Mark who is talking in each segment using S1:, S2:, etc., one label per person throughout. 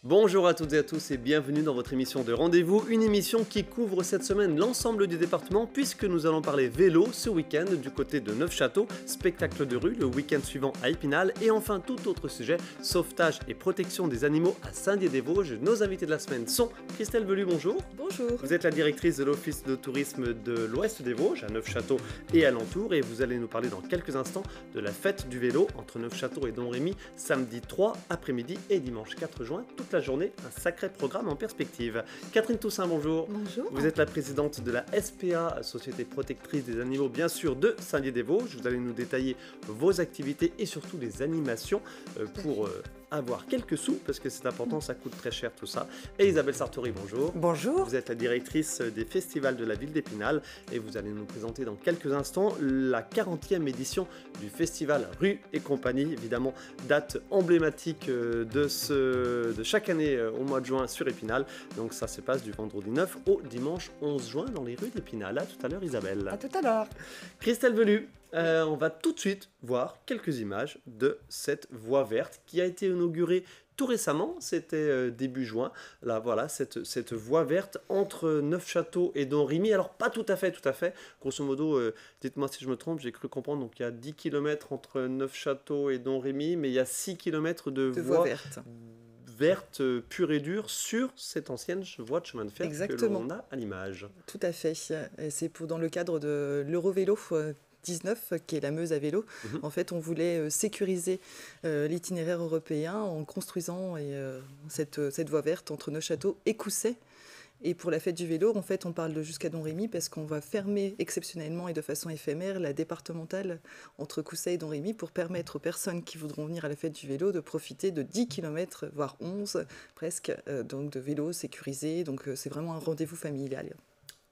S1: Bonjour à toutes et à tous et bienvenue dans votre émission de rendez-vous, une émission qui couvre cette semaine l'ensemble du département puisque nous allons parler vélo ce week-end du côté de Neufchâteau, spectacle de rue le week-end suivant à Épinal et enfin tout autre sujet, sauvetage et protection des animaux à Saint-Dié-des-Vosges. Nos invités de la semaine sont Christelle Velu, bonjour.
S2: Bonjour.
S1: Vous êtes la directrice de l'Office de tourisme de l'Ouest des Vosges à Neufchâteau et alentour et vous allez nous parler dans quelques instants de la fête du vélo entre Neufchâteau et Domrémy samedi 3 après-midi et dimanche 4 juin. Toute la journée, un sacré programme en perspective. Catherine Toussaint, bonjour.
S2: Bonjour.
S1: Vous êtes la présidente de la SPA, Société Protectrice des Animaux, bien sûr, de Saint-Dié-des-Vosges. Vous allez nous détailler vos activités et surtout les animations pour avoir quelques sous, parce que c'est important, ça coûte très cher tout ça. Et Isabelle Sartori, bonjour.
S2: Bonjour.
S1: Vous êtes la directrice des festivals de la ville d'Épinal et vous allez nous présenter dans quelques instants la 40e édition du festival Rue et compagnie, évidemment date emblématique de chaque année au mois de juin sur Épinal. Donc ça se passe du vendredi 9 au dimanche 11 juin dans les rues d'Épinal. À tout à l'heure Isabelle.
S2: À tout à l'heure.
S1: Christelle Velu, on va tout de suite voir quelques images de cette voie verte qui a été inaugurée tout récemment, c'était début juin. Là, voilà, cette voie verte entre Neufchâteau et Domrémy. Alors, pas tout à fait. Grosso modo, dites-moi si je me trompe, j'ai cru comprendre. Donc, il y a 10 km entre Neufchâteau et Domrémy, mais il y a 6 km de voie verte pure et dure sur cette ancienne voie de chemin de fer. Exactement. Que l'on a à l'image.
S2: Tout à fait. C'est dans le cadre de l'Eurovélo 19, qui est la Meuse à vélo. En fait, on voulait sécuriser l'itinéraire européen en construisant cette voie verte entre Neufchâteau et Coussay. Et pour la fête du vélo, en fait, on parle de jusqu'à Domrémy parce qu'on va fermer exceptionnellement et de façon éphémère la départementale entre Coussay et Domrémy pour permettre aux personnes qui voudront venir à la fête du vélo de profiter de 10 km, voire 11 presque, donc de vélo sécurisé. Donc c'est vraiment un rendez-vous familial.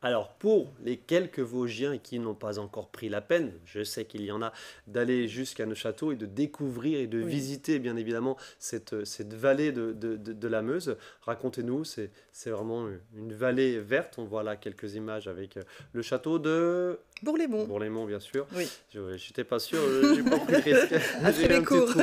S1: Alors, pour les quelques Vosgiens qui n'ont pas encore pris la peine, je sais qu'il y en a, d'aller jusqu'à Neufchâteau et de découvrir et de visiter, bien évidemment, cette vallée de la Meuse. Racontez-nous, c'est vraiment une vallée verte. On voit là quelques images avec le château de
S2: Bourg-les-Monts.
S1: Bourg-les-Monts, bien sûr.
S2: Oui.
S1: Je n'étais pas sûr, j'ai pas pris le risque.
S2: Après les cours.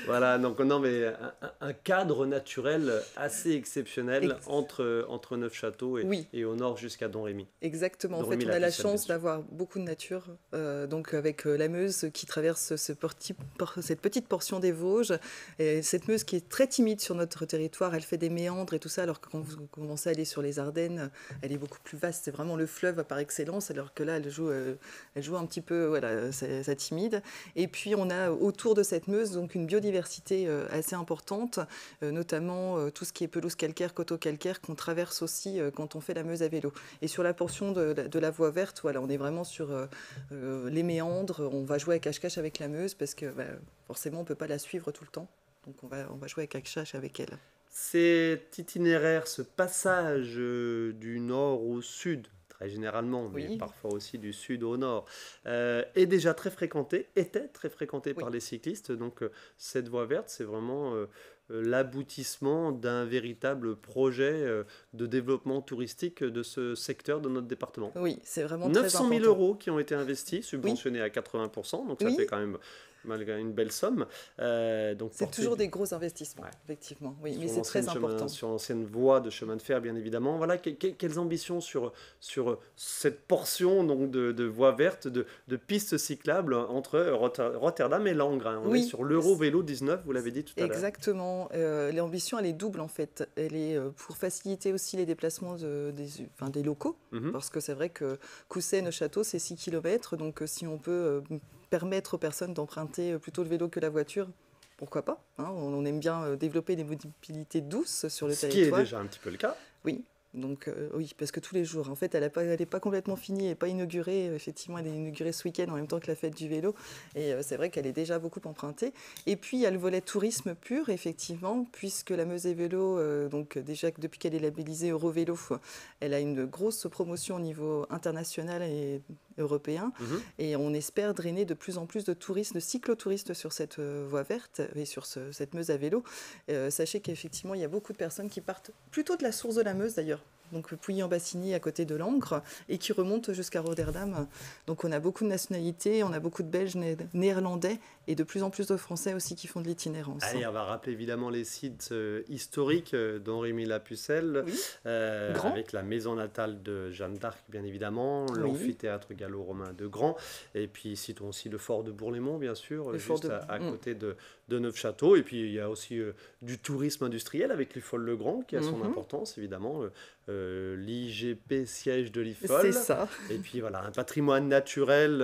S1: Voilà, donc non, mais un cadre naturel assez exceptionnel entre Neufchâteau et au nord jusqu'à Domrémy.
S2: Exactement. En fait, on a la chance d'avoir beaucoup de nature, donc avec la Meuse qui traverse cette petite portion des Vosges. Et cette Meuse qui est très timide sur notre territoire, elle fait des méandres et tout ça, alors que quand vous commencez à aller sur les Ardennes, elle est beaucoup plus vaste. C'est vraiment le fleuve par excellence, alors que là, elle joue un petit peu, voilà, ça timide. Et puis, on a autour de cette Meuse donc une biodiversité assez importante, notamment tout ce qui est pelouse calcaire, coteaux calcaire, qu'on traverse aussi quand on fait la Meuse à vélo. Et sur la portion de la voie verte, voilà, on est vraiment sur les méandres. On va jouer à cache-cache avec la Meuse parce que forcément, on ne peut pas la suivre tout le temps. Donc, on va jouer à cache-cache avec elle.
S1: Cet itinéraire, ce passage du nord au sud, très généralement, mais parfois aussi du sud au nord, est déjà très fréquenté, était très fréquenté par les cyclistes. Donc cette voie verte, c'est vraiment l'aboutissement d'un véritable projet de développement touristique de ce secteur de notre département.
S2: Oui, c'est vraiment très important.
S1: 900 000 € qui ont été investis, subventionnés à 80%, donc ça fait quand même malgré une belle somme.
S2: C'est toujours des gros investissements, effectivement. Oui, mais c'est très important.
S1: Sur l'ancienne voie de chemin de fer, bien évidemment. Voilà, quelles ambitions sur cette portion donc, de voie verte, de pistes cyclables entre Rotterdam et Langres. On est sur l'Eurovélo 19, vous l'avez dit tout à l'heure.
S2: Exactement. L'ambition, elle est double, en fait. Elle est pour faciliter aussi les déplacements des locaux, parce que c'est vrai que Coussay-Neufchâteau, c'est 6 km, donc si on peut permettre aux personnes d'emprunter plutôt le vélo que la voiture, pourquoi pas, hein, on aime bien développer des mobilités douces sur le territoire.
S1: Ce qui est déjà un petit peu le cas.
S2: Oui. Donc oui, parce que tous les jours, en fait, elle n'est pas complètement finie, elle n'est pas inaugurée. Effectivement, elle est inaugurée ce week-end en même temps que la fête du vélo. Et c'est vrai qu'elle est déjà beaucoup empruntée. Et puis, il y a le volet tourisme pur, effectivement, puisque la Meuse et Vélo, donc déjà depuis qu'elle est labellisée Eurovélo, elle a une grosse promotion au niveau international et européen. Et on espère drainer de plus en plus de touristes, de cyclotouristes sur cette voie verte et sur cette Meuse à vélo. Sachez qu'effectivement, il y a beaucoup de personnes qui partent plutôt de la source de la Meuse, d'ailleurs, donc Pouilly-en-Bassigny à côté de Langres, et qui remonte jusqu'à Rotterdam. Donc on a beaucoup de nationalités, on a beaucoup de Belges, Néerlandais, et de plus en plus de Français aussi qui font de l'itinérance.
S1: Allez, on va rappeler évidemment les sites historiques d'Henri Lapucelle,
S2: Oui.
S1: avec la maison natale de Jeanne d'Arc, bien évidemment, l'amphithéâtre gallo-romain de Grand, et puis citons aussi le fort de Bourg-les-Monts, bien sûr, juste à côté de Neufchâteau. Et puis il y a aussi du tourisme industriel avec l'IFOL-le-Grand, qui a son importance, évidemment, l'IGP siège de l'IFOL.
S2: C'est ça.
S1: Et puis voilà, un patrimoine naturel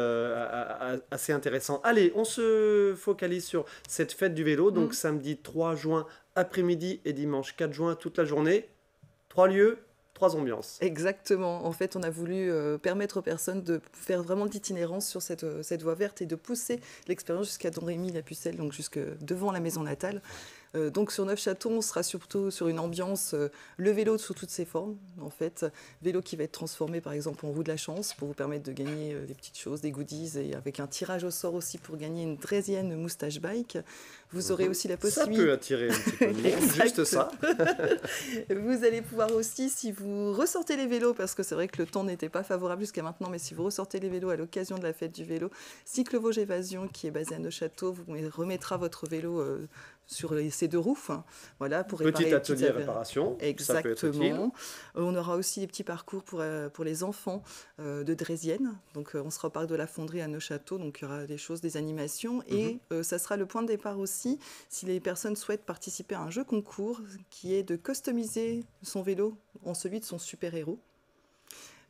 S1: assez intéressant. Allez, on se focalise sur cette fête du vélo, donc samedi 3 juin après-midi et dimanche 4 juin toute la journée. 3 lieux, 3 ambiances.
S2: Exactement. En fait, on a voulu permettre aux personnes de faire vraiment de l'itinérance sur cette voie verte et de pousser l'expérience jusqu'à Don Rémy Lapucelle, donc jusque devant la maison natale. Donc sur Neufchâteau, on sera surtout sur une ambiance le vélo sous toutes ses formes, en fait. Vélo qui va être transformé par exemple en roue de la chance pour vous permettre de gagner des petites choses, des goodies, et avec un tirage au sort aussi pour gagner une draisienne moustache bike. Vous aurez aussi la possibilité...
S1: Ça peut attirer un petit peu de monde, juste ça.
S2: Vous allez pouvoir aussi, si vous ressortez les vélos, parce que c'est vrai que le temps n'était pas favorable jusqu'à maintenant, mais si vous ressortez les vélos à l'occasion de la fête du vélo, Cycle Vosges Évasion, qui est basé à Neufchâteau, vous remettra votre vélo sur ces 2 roues, voilà, pour réparer
S1: petit atelier réparation.
S2: Exactement. On aura aussi des petits parcours pour les enfants de Draisienne. Donc on sera au parc de la Fonderie à Neufchâteau, donc il y aura des choses, des animations, et ça sera le point de départ aussi si les personnes souhaitent participer à un jeu concours qui est de customiser son vélo en celui de son super-héros.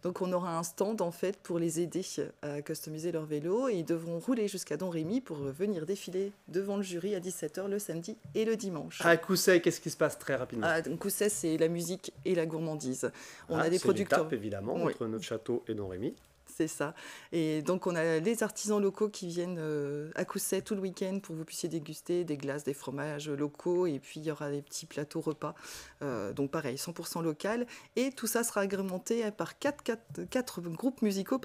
S2: Donc on aura un stand en fait pour les aider à customiser leur vélo, et ils devront rouler jusqu'à Don Rémy pour venir défiler devant le jury à 17h le samedi et le dimanche.
S1: À Cousset, qu'est-ce qui se passe très rapidement?
S2: Donc Cousset, c'est la musique et la gourmandise. On a des producteurs.
S1: L'étape, évidemment, entre Neufchâteau et Don Rémy.
S2: C'est ça. Et donc, on a les artisans locaux qui viennent à Cousset tout le week-end pour que vous puissiez déguster des glaces, des fromages locaux. Et puis, il y aura des petits plateaux repas. Donc, pareil, 100% local. Et tout ça sera agrémenté par quatre groupes musicaux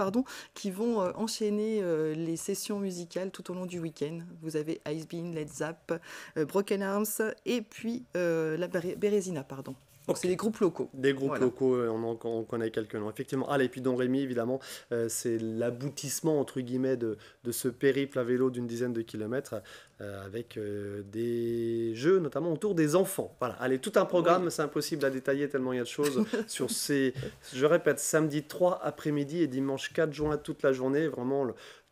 S2: qui vont enchaîner les sessions musicales tout au long du week-end. Vous avez Ice Bean, Led Zepp, Broken Arms et puis la Bérésina, pardon. Donc, c'est des groupes locaux.
S1: Des groupes locaux, on connaît quelques noms, effectivement. Allez, puis Don Rémy, évidemment, c'est l'aboutissement, entre guillemets, de ce périple à vélo d'une dizaine de kilomètres, avec des jeux, notamment autour des enfants. Voilà, allez, tout un programme, c'est impossible à détailler tellement il y a de choses sur ces, je répète, samedi 3 après-midi et dimanche 4 juin toute la journée, vraiment...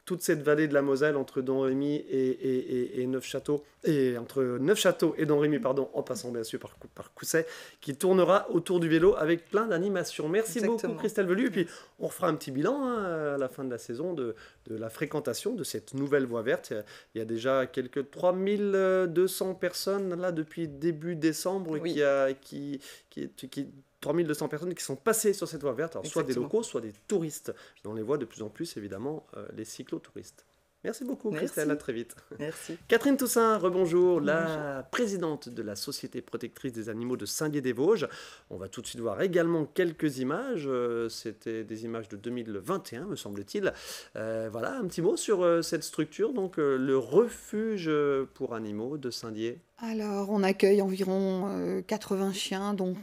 S1: toute cette vallée de la Moselle entre Don Rémy et Neufchâteau, et entre Neufchâteau et Don Rémy, pardon, en passant bien sûr par Cousset, qui tournera autour du vélo avec plein d'animations. Merci beaucoup Christelle Velu, et puis on refera un petit bilan à la fin de la saison de la fréquentation de cette nouvelle voie verte. Il y a déjà quelques 3200 personnes là depuis début décembre, 3200 personnes qui sont passées sur cette voie verte, alors soit des locaux, soit des touristes. On les voit de plus en plus, évidemment, les cyclotouristes. Merci beaucoup, Christelle, à très vite.
S2: Merci.
S1: Catherine Toussaint, rebonjour, la présidente de la Société protectrice des animaux de Saint-Dié-des-Vosges. On va tout de suite voir également quelques images. C'était des images de 2021, me semble-t-il. Voilà, un petit mot sur cette structure, donc le refuge pour animaux de Saint-Dié.
S3: Alors, on accueille environ 80 chiens, donc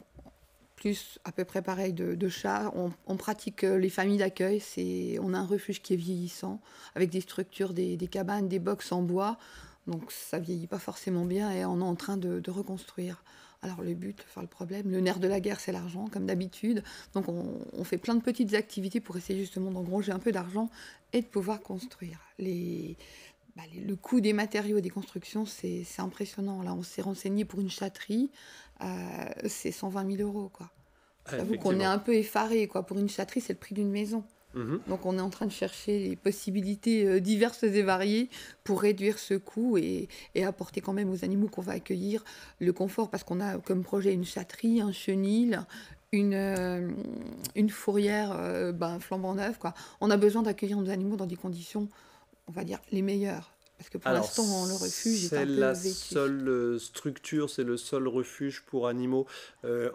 S3: plus à peu près pareil de chats. On pratique les familles d'accueil. On a un refuge qui est vieillissant, avec des structures, des cabanes, des box en bois. Donc ça vieillit pas forcément bien et on est en train de reconstruire. Alors le but, le problème, le nerf de la guerre, c'est l'argent, comme d'habitude. Donc on fait plein de petites activités pour essayer justement d'engranger un peu d'argent et de pouvoir construire. Le coût des matériaux, des constructions, c'est impressionnant. Là, on s'est renseigné pour une chatterie, c'est 120 000 €, quoi. J'avoue qu'on est un peu effaré, quoi. Pour une chatterie, c'est le prix d'une maison. Donc, on est en train de chercher les possibilités diverses et variées pour réduire ce coût et apporter quand même aux animaux qu'on va accueillir le confort, parce qu'on a comme projet une chatterie, un chenil, une fourrière flambant neuve, quoi. On a besoin d'accueillir nos animaux dans des conditions, on va dire, les meilleures. Parce que pour l'instant, le refuge est un peu vétusté.
S1: C'est la seule structure, c'est le seul refuge pour animaux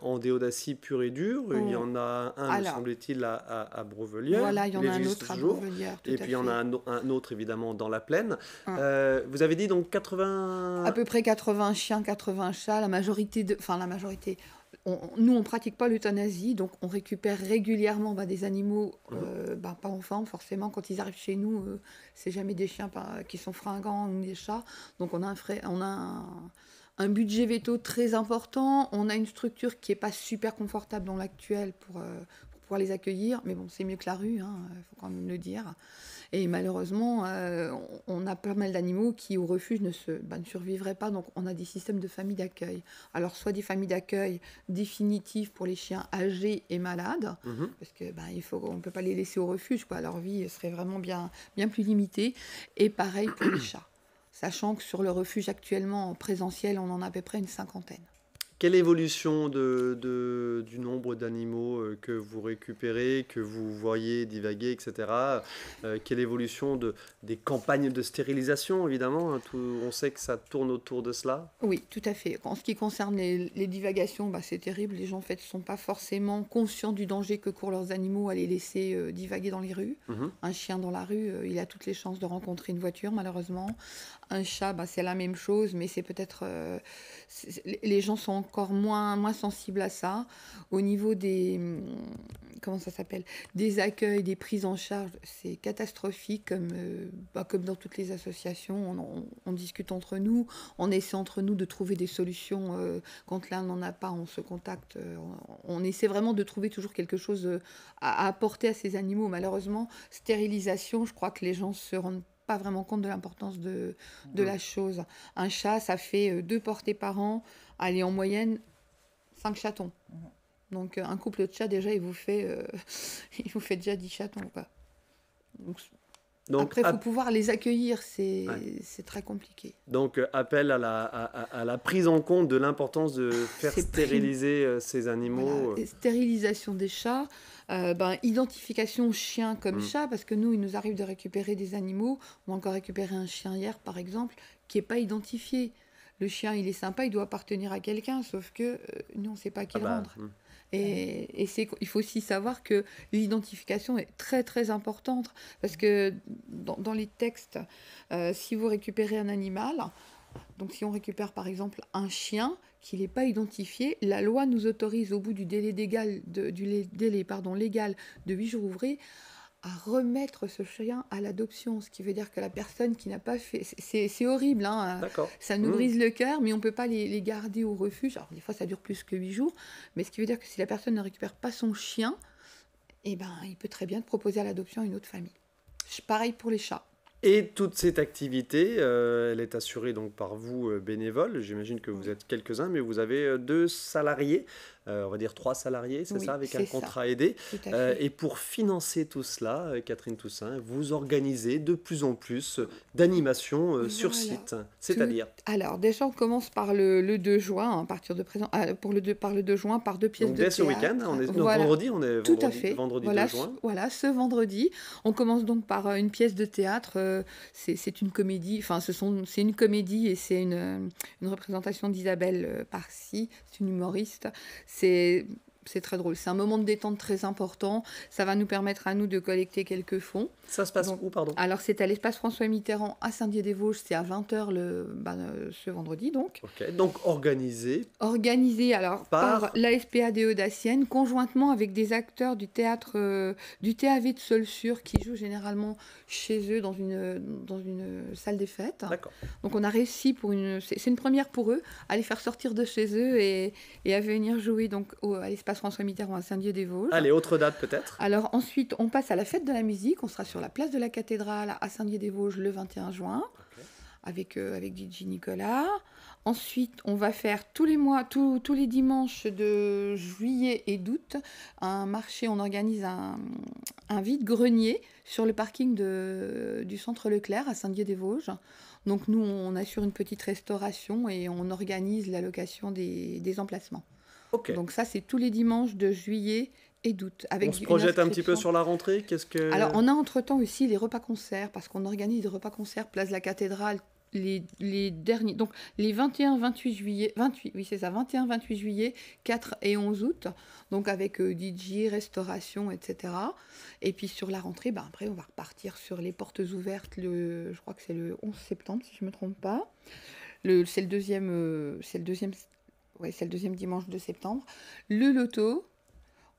S1: en déodacie pure et dure. Il y en a un, me semble-t-il, à Brovelière.
S3: Voilà, il y en a un autre à Brovelière.
S1: Et puis il y en a un autre, évidemment, dans la plaine. Vous avez dit donc 80...
S3: À peu près 80 chiens, 80 chats. nous, on ne pratique pas l'euthanasie, donc on récupère régulièrement des animaux, pas en forme forcément. Quand ils arrivent chez nous, c'est jamais des chiens qui sont fringants ou des chats. Donc on a un budget veto très important. On a une structure qui n'est pas super confortable dans l'actuel pour pouvoir les accueillir. Mais bon, c'est mieux que la rue, faut quand même le dire. Et malheureusement, on a pas mal d'animaux qui, au refuge, ne survivraient pas. Donc, on a des systèmes de familles d'accueil. Alors, soit des familles d'accueil définitives pour les chiens âgés et malades, parce qu'on ne peut pas les laisser au refuge, quoi. Leur vie serait vraiment bien, bien plus limitée. Et pareil pour les chats. Sachant que sur le refuge actuellement, en présentiel, on en a à peu près une 50aine.
S1: Quelle évolution du nombre d'animaux que vous récupérez, que vous voyez divaguer, etc. Quelle évolution des campagnes de stérilisation, évidemment, on sait que ça tourne autour de cela.
S3: Oui, tout à fait. En ce qui concerne les divagations, c'est terrible. Les gens, en fait, ne sont pas forcément conscients du danger que courent leurs animaux à les laisser divaguer dans les rues. Un chien dans la rue, il a toutes les chances de rencontrer une voiture, malheureusement. Un chat, c'est la même chose, mais c'est peut-être... les gens sont encore moins sensibles à ça. Au niveau des... comment ça s'appelle ? Des accueils, des prises en charge, c'est catastrophique, comme dans toutes les associations. On discute entre nous, on essaie entre nous de trouver des solutions. Quand l'un n'en a pas, on se contacte. On essaie vraiment de trouver toujours quelque chose à apporter à ces animaux. Malheureusement, stérilisation, je crois que les gens se rendent pas vraiment compte de l'importance de la chose. Un chat, ça fait 2 portées par an. Allez, en moyenne, 5 chatons. Donc, un couple de chats, déjà, il vous fait déjà 10 chatons, quoi. Donc, après, il faut pouvoir les accueillir, c'est très compliqué.
S1: Donc, appel à la prise en compte de l'importance de faire stériliser ces animaux.
S3: Voilà. Stérilisation des chats, identification chien comme chat, parce que nous, il nous arrive de récupérer des animaux. On a encore récupéré un chien hier, par exemple, qui n'est pas identifié. Le chien, il est sympa, il doit appartenir à quelqu'un, sauf que nous, on ne sait pas qui le rendre. Et il faut aussi savoir que l'identification est très très importante, parce que dans les textes, si vous récupérez un animal, donc si on récupère par exemple un chien qui n'est pas identifié, la loi nous autorise au bout du délai légal de 8 jours ouvrés à remettre ce chien à l'adoption, ce qui veut dire que la personne qui n'a pas fait... C'est horrible, ça nous brise le cœur, mais on ne peut pas les garder au refuge. Alors, des fois, ça dure plus que 8 jours, mais ce qui veut dire que si la personne ne récupère pas son chien, il peut très bien proposer à l'adoption à une autre famille. Pareil pour les chats.
S1: Et toute cette activité, elle est assurée donc par vous, bénévoles. J'imagine que vous êtes quelques-uns, mais vous avez 2 salariés, on va dire 3 salariés, c'est ça, avec un contrat aidé. Et pour financer tout cela, Catherine Toussaint, vous organisez de plus en plus d'animations sur site. C'est-à-dire
S3: Alors, déjà, on commence par le 2 juin, à partir de présent, par le 2 juin, par 2 pièces
S1: donc,
S3: de théâtre.
S1: Dès ce week-end, vendredi, on est
S3: tout à fait.
S1: Vendredi 2 juin.
S3: Voilà, ce vendredi. On commence donc par une pièce de théâtre. C'est une comédie, c'est une comédie et c'est une représentation d'Isabelle Parcy, c'est une humoriste. C'est très drôle. C'est un moment de détente très important. Ça va nous permettre à nous de collecter quelques fonds.
S1: Ça se passe où, pardon ?
S3: Alors, c'est à l'espace François Mitterrand à Saint-Dié-des-Vosges. C'est à 20h ce vendredi, donc.
S1: Ok, donc organisé
S3: alors, par l'ASPADE Dacienne, conjointement avec des acteurs du théâtre du TAV de Saulxures qui jouent généralement chez eux dans une salle des fêtes.
S1: D'accord.
S3: Donc, on a réussi c'est une première pour eux, à les faire sortir de chez eux et à venir jouer donc à l'espace François Mitterrand à Saint-Dié-des-Vosges.
S1: Allez, autre date peut-être ?
S3: Alors ensuite, on passe à la fête de la musique. On sera sur la place de la cathédrale à Saint-Dié-des-Vosges le 21 juin avec DJ Nicolas. Ensuite, on va faire tous les dimanches de juillet et d'août un marché. On organise un vide-grenier sur le parking du centre Leclerc à Saint-Dié-des-Vosges. Donc nous, on assure une petite restauration et on organise la location des emplacements.
S1: Okay.
S3: Donc ça, c'est tous les dimanches de juillet et d'août.
S1: On se projette un petit peu sur la rentrée.
S3: Alors, on a entre-temps aussi les repas-concerts, parce qu'on organise des repas-concerts place de la cathédrale les derniers, donc les 21, 28 juillet, 21-28 juillet, 4 et 11 août, donc avec DJ, restauration, etc. Et puis sur la rentrée, après, on va repartir sur les portes ouvertes, je crois que c'est le 11 septembre, si je ne me trompe pas. C'est le deuxième ouais, c'est le deuxième dimanche de septembre. Le loto.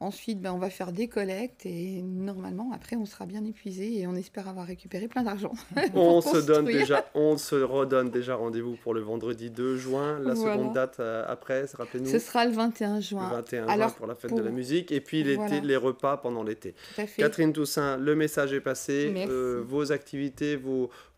S3: Ensuite, on va faire des collectes et normalement, après, on sera bien épuisé et on espère avoir récupéré plein d'argent.
S1: On se redonne déjà rendez-vous pour le vendredi 2 juin. La seconde date après, rappelez-nous.
S3: Ce sera le 21 juin.
S1: Le 21 juin pour la fête de la musique. Et puis les repas pendant l'été.
S3: Tout à fait.
S1: Catherine Toussaint, le message est passé. Vos activités,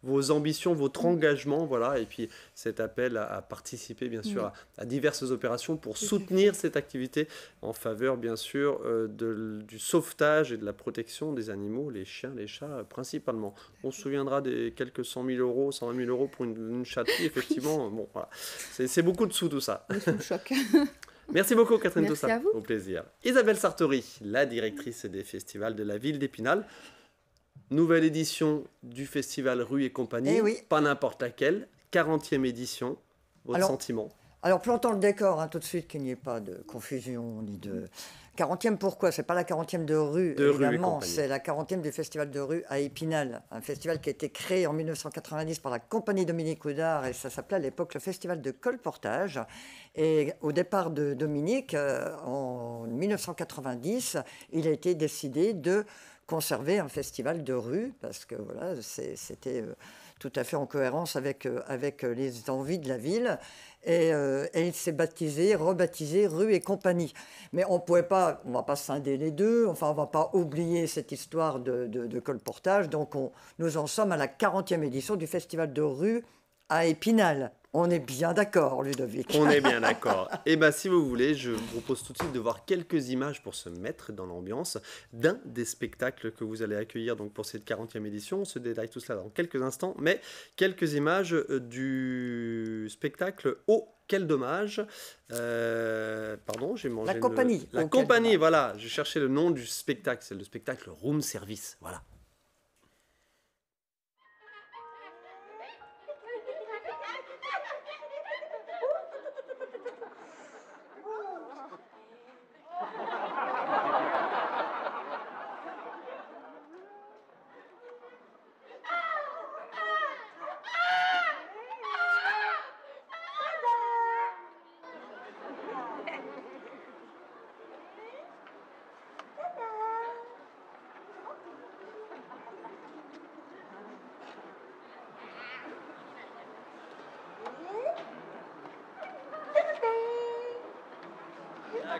S1: vos ambitions, votre engagement, voilà, et puis cet appel à participer bien sûr à diverses opérations pour soutenir cette activité en faveur bien sûr du sauvetage et de la protection des animaux, les chiens, les chats principalement. On se souviendra des quelques 100 000 euros, 120 000 euros pour une chatterie, effectivement, bon voilà, c'est beaucoup de sous tout ça.
S3: Le choc.
S1: Merci beaucoup Catherine Toussaint.
S3: Merci à vous.
S1: Au plaisir. Isabelle Sartori, la directrice des festivals de la ville d'Épinal. Nouvelle édition du festival Rue et compagnie, pas n'importe laquelle, 40e édition, votre sentiment?
S4: Alors plantons le décor tout de suite, qu'il n'y ait pas de confusion ni de... 40e pourquoi? C'est pas la 40e de rue, évidemment, c'est la 40e du festival de rue à Épinal, un festival qui a été créé en 1990 par la compagnie Dominique Oudard et ça s'appelait à l'époque le festival de colportage. Et au départ de Dominique, en 1990, il a été décidé de conserver un festival de rue, parce que voilà, c'était tout à fait en cohérence avec les envies de la ville. Et il s'est rebaptisé Rue et compagnie. Mais on ne va pas scinder les deux, enfin on ne va pas oublier cette histoire de colportage. Donc nous en sommes à la 40e édition du festival de rue à Épinal. On est bien d'accord, Ludovic.
S1: On est bien d'accord. Et bien, si vous voulez, je vous propose tout de suite de voir quelques images pour se mettre dans l'ambiance d'un des spectacles que vous allez accueillir donc, pour cette 40e édition. On se détaille tout cela dans quelques instants, mais quelques images du spectacle Oh, quel dommage. Pardon, j'ai mangé
S4: La compagnie.
S1: La compagnie, voilà. Je cherchais le nom du spectacle. C'est le spectacle Room Service. Voilà.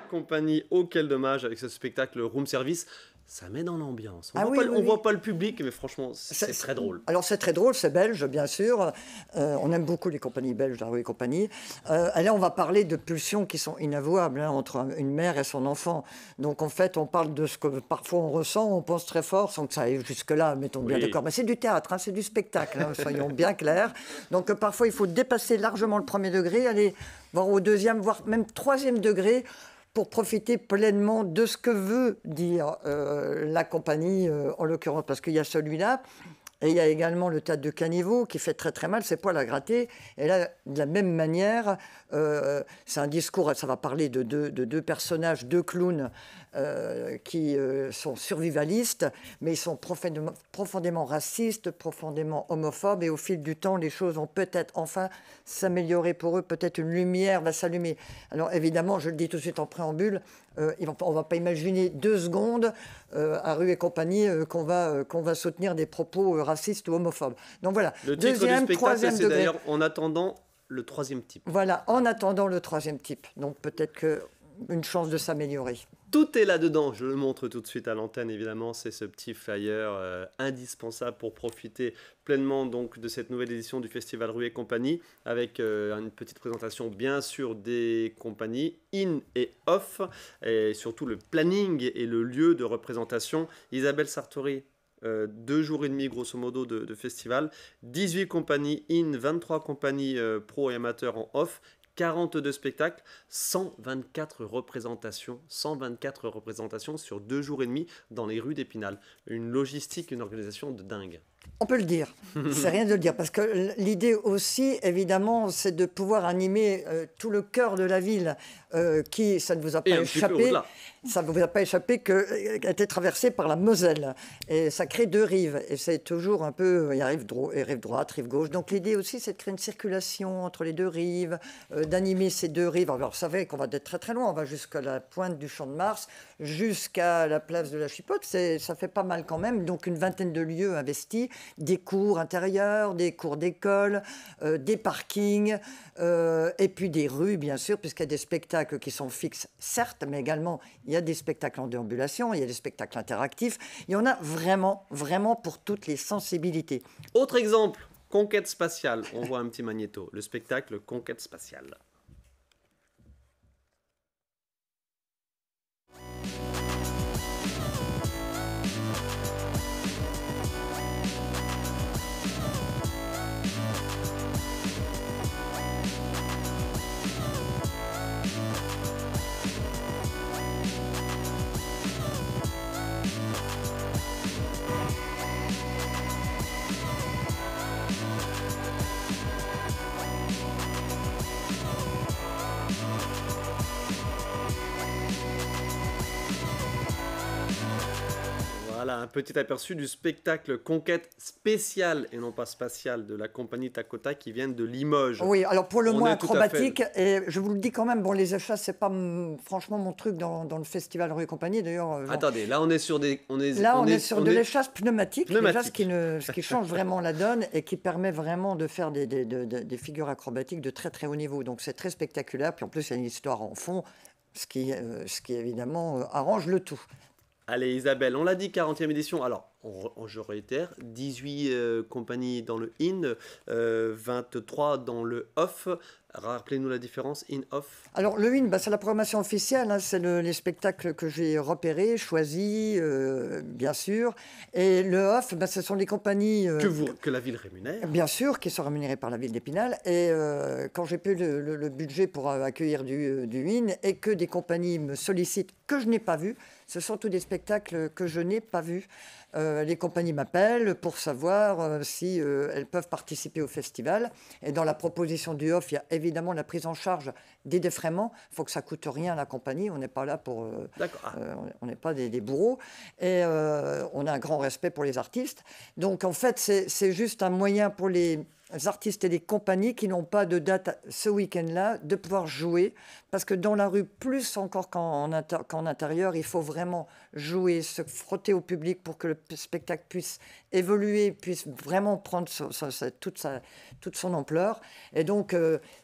S1: Compagnie, oh quel dommage avec ce spectacle Room Service, ça met dans l'ambiance. On voit pas le public, mais franchement, c'est très drôle.
S4: Alors c'est très drôle, c'est belge, bien sûr. On aime beaucoup les compagnies belges, la Rue et compagnie. Là, on va parler de pulsions qui sont inavouables entre une mère et son enfant. Donc en fait, on parle de ce que parfois on ressent, on pense très fort, sans que ça aille jusque-là, mettons bien d'accord. Mais c'est du théâtre, c'est du spectacle, soyons bien clairs. Donc parfois, il faut dépasser largement le premier degré, aller voir au deuxième, voire même troisième degré, pour profiter pleinement de ce que veut dire la compagnie, en l'occurrence, parce qu'il y a celui-là, et il y a également le théâtre de caniveau qui fait très très mal ses poils à gratter. Et là, de la même manière, c'est un discours, ça va parler de deux personnages, deux clowns qui sont survivalistes, mais ils sont profondément racistes, profondément homophobes, et au fil du temps, les choses vont peut-être enfin s'améliorer pour eux, peut-être une lumière va s'allumer. Alors évidemment, je le dis tout de suite en préambule, on ne va pas imaginer 2 secondes à Rue et compagnie qu'on va soutenir des propos racistes ou homophobes. Donc voilà,
S1: le titre du spectacle, c'est d'ailleurs En attendant le troisième type.
S4: Voilà, En attendant le troisième type. Donc peut-être qu'une chance de s'améliorer.
S1: Tout est là-dedans, je le montre tout de suite à l'antenne évidemment, c'est ce petit flyer indispensable pour profiter pleinement donc, de cette nouvelle édition du Festival Rue et compagnie, avec une petite présentation bien sûr des compagnies in et off, et surtout le planning et le lieu de représentation. Isabelle Sartori, 2 jours et demi grosso modo de festival, 18 compagnies in, 23 compagnies pro et amateurs en off, 42 spectacles, 124 représentations sur 2 jours et demi dans les rues d'Épinal. Une logistique, une organisation de dingue.
S4: On peut le dire, c'est rien de le dire, parce que l'idée aussi, évidemment, c'est de pouvoir animer tout le cœur de la ville, qui, ça ne vous a pas échappé, ça ne vous a pas échappé, était traversée par la Moselle. Et ça crée deux rives, et c'est toujours un peu, il y a rive droite, rive gauche. Donc l'idée aussi, c'est de créer une circulation entre les deux rives, d'animer ces deux rives. Alors vous savez qu'on va d'être très très loin, on va jusqu'à la pointe du Champ de Mars, jusqu'à la place de la Chipote, ça fait pas mal quand même, donc une vingtaine de lieux investis, des cours intérieurs, des cours d'école, des parkings, et puis des rues, bien sûr, puisqu'il y a des spectacles qui sont fixes, certes, mais également, il y a des spectacles en déambulation, il y a des spectacles interactifs. Il y en a vraiment, vraiment pour toutes les sensibilités.
S1: Autre exemple, Conquête spatiale. On voit un petit magnéto. Le spectacle Conquête spatiale. Voilà, un petit aperçu du spectacle Conquête spéciale et non pas spatiale de la compagnie Takota qui vient de Limoges.
S4: Oui, alors pour le moins acrobatique, et je vous le dis quand même, bon, les achats, c'est pas franchement mon truc dans le festival Rue et Compagnie. D'ailleurs,
S1: attendez, là on est sur des,
S4: on est sur de l'échasse pneumatique, ce qui change vraiment la donne et qui permet vraiment de faire des figures acrobatiques de très très haut niveau. Donc c'est très spectaculaire. Puis en plus, il y a une histoire en fond, ce qui évidemment arrange le tout.
S1: Allez Isabelle, on l'a dit, 40e édition. Alors, je réitère, 18 compagnies dans le in, 23 dans le off. Rappelez-nous la différence, in-off.
S4: Alors, le in, c'est la programmation officielle, hein, c'est les spectacles que j'ai repérés, choisis, bien sûr. Et le off, ce sont les compagnies...
S1: que la ville rémunère.
S4: Bien sûr, qui sont rémunérées par la ville d'Épinal. Et quand j'ai plus le budget pour accueillir du in, et que des compagnies me sollicitent, que je n'ai pas vu, ce sont tous des spectacles que je n'ai pas vus. Les compagnies m'appellent pour savoir si elles peuvent participer au festival. Et dans la proposition du off, il y a évidemment la prise en charge des défraiements. Il faut que ça coûte rien à la compagnie. On n'est pas là pour... on n'est pas des bourreaux. Et on a un grand respect pour les artistes. Donc en fait, c'est juste un moyen pour les artistes et les compagnies qui n'ont pas de date ce week-end-là de pouvoir jouer. Parce que dans la rue, plus encore qu'en intérieur, il faut vraiment jouer, se frotter au public pour que le spectacle puisse évoluer, puisse vraiment prendre toute son ampleur. Et donc,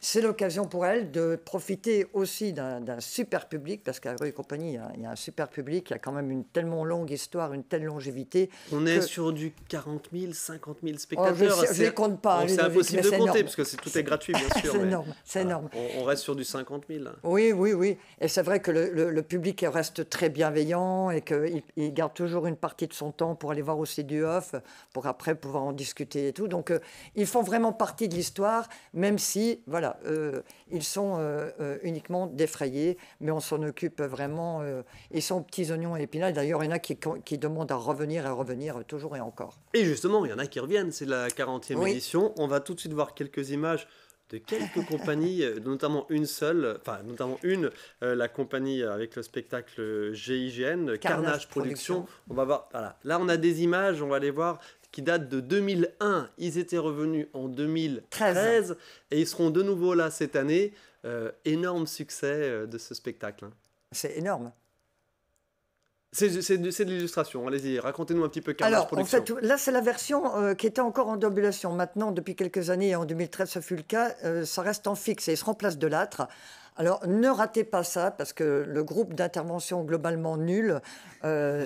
S4: c'est l'occasion pour elle de profiter aussi d'un super public, parce qu'à Rue et Compagnie, il y a un super public, il y a quand même une tellement longue histoire, une telle longévité.
S1: On est sur du 40 000, 50 000 spectateurs.
S4: Je ne les compte pas.
S1: C'est impossible de compter, parce que tout est gratuit, bien sûr.
S4: C'est énorme, c'est énorme.
S1: On reste sur du 50 000.
S4: Oui. Et c'est vrai que le public reste très bienveillant et qu'il garde toujours une partie de son temps pour aller voir aussi du off, pour après pouvoir en discuter et tout. Donc, ils font vraiment partie de l'histoire, même si, voilà, ils sont uniquement défrayés, mais on s'en occupe vraiment. Ils sont petits oignons et épinards. D'ailleurs, il y en a qui demandent à revenir toujours et encore.
S1: Et justement, il y en a qui reviennent. C'est la 40e édition. On va tout de suite voir quelques images de quelques compagnies, notamment la compagnie avec le spectacle GIGN, Carnage Production. On va voir, voilà. Là, on a des images, on va les voir, qui datent de 2001. Ils étaient revenus en 2013 et ils seront de nouveau là cette année. Énorme succès de ce spectacle.
S4: C'est énorme.
S1: C'est de l'illustration, allez-y, racontez-nous un petit peu Carnage Production.
S4: En fait, là, c'est la version qui était encore en déambulation. Maintenant, depuis quelques années, et en 2013, ce fut le cas, ça reste en fixe et il se remplace de l'âtre. Alors, ne ratez pas ça, parce que le groupe d'intervention globalement nul,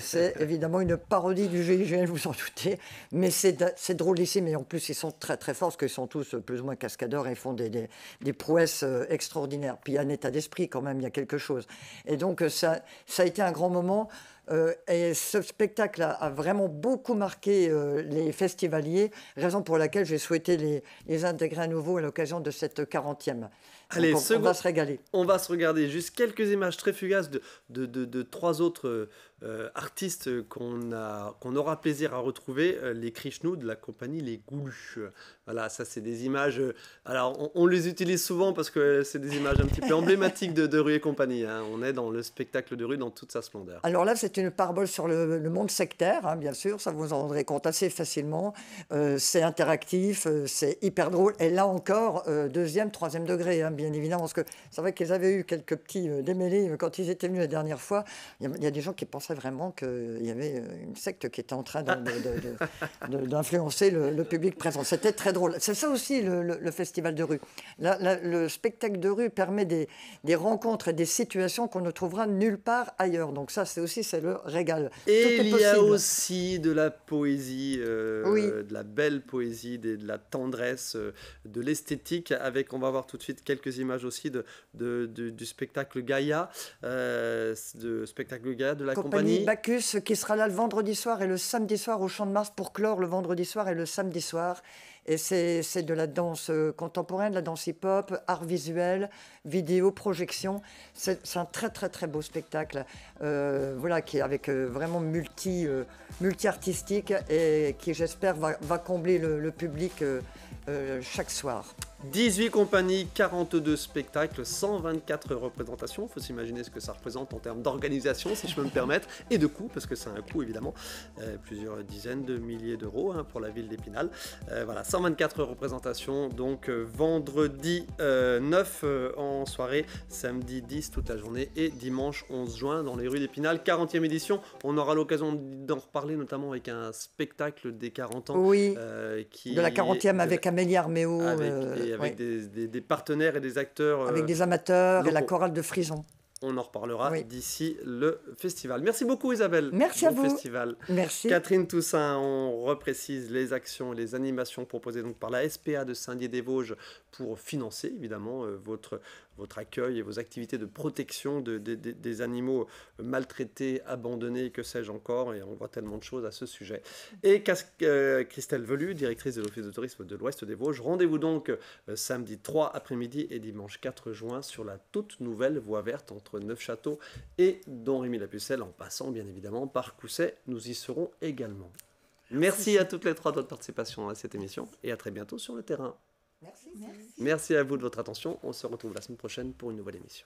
S4: c'est évidemment une parodie du GIGN, vous en doutez, mais c'est drôlissime, et en plus, ils sont très très forts, parce qu'ils sont tous plus ou moins cascadeurs et font des prouesses extraordinaires. Puis il y a un état d'esprit quand même, il y a quelque chose. Et donc, ça a été un grand moment. Et ce spectacle a vraiment beaucoup marqué les festivaliers, raison pour laquelle j'ai souhaité les intégrer à nouveau à l'occasion de cette 40e.
S1: Allez,
S4: on va se régaler.
S1: On va se regarder juste quelques images très fugaces de trois autres artistes qu'on aura plaisir à retrouver, les Krishnou de la compagnie Les Goulus. Voilà, ça c'est des images, alors on les utilise souvent parce que c'est des images un petit peu emblématiques de Rue et compagnie, hein. On est dans le spectacle de rue dans toute sa splendeur.
S4: Alors là, c'est une parabole sur le monde sectaire, hein, bien sûr, ça vous en rendrez compte assez facilement. C'est interactif, c'est hyper drôle. Et là encore, deuxième, troisième degré, hein, bien évidemment, parce que c'est vrai qu'ils avaient eu quelques petits démêlés quand ils étaient venus la dernière fois. Il y a des gens qui pensaient vraiment qu'il y avait une secte qui était en train d'influencer le public présent. C'était très drôle. C'est ça aussi le festival de rue. Le spectacle de rue permet des rencontres et des situations qu'on ne trouvera nulle part ailleurs. Donc ça, c'est le régal.
S1: Et il y a aussi de la poésie, de la belle poésie, de la tendresse, de l'esthétique. On va voir tout de suite quelques images aussi du spectacle Gaïa, de la compagnie
S4: Bacchus, qui sera là le vendredi soir et le samedi soir au Champ de Mars pour clore le vendredi soir et le samedi soir. Et c'est de la danse contemporaine, de la danse hip-hop, art visuel, vidéo, projection. C'est un très, très, très beau spectacle, voilà, qui est avec vraiment multi-artistique et qui, j'espère, va combler le public chaque soir.
S1: 18 compagnies, 42 spectacles, 124 représentations. Il faut s'imaginer ce que ça représente en termes d'organisation, si je peux me permettre, et de coût, parce que c'est un coût évidemment, plusieurs dizaines de milliers d'euros, hein, pour la ville d'Épinal. Voilà, 124 représentations, donc vendredi 9 en soirée, samedi 10 toute la journée et dimanche 11 juin dans les rues d'Épinal. 40e édition, on aura l'occasion d'en reparler, notamment avec un spectacle des 40 ans.
S4: Oui, de la 40e avec Amélie Arméo.
S1: Avec des partenaires et des acteurs.
S4: Avec des amateurs et la chorale de Frison.
S1: On en reparlera d'ici le festival. Merci beaucoup Isabelle.
S4: Merci à vous.
S1: Festival.
S4: Merci.
S1: Catherine Toussaint, on reprécise les actions et les animations proposées donc par la SPA de Saint-Dié-des-Vosges pour financer évidemment votre accueil et vos activités de protection des animaux maltraités, abandonnés, que sais-je encore, et on voit tellement de choses à ce sujet. Et Christelle Velu, directrice de l'Office de tourisme de l'Ouest des Vosges. Rendez-vous donc samedi 3 après-midi et dimanche 4 juin sur la toute nouvelle voie verte entre Neufchâteau et Don Rémy-la-Pucelle, en passant bien évidemment par Cousset. Nous y serons également. Merci à toutes les trois de votre participation à cette émission et à très bientôt sur le terrain.
S4: Merci.
S1: Merci à vous de votre attention. On se retrouve la semaine prochaine pour une nouvelle émission.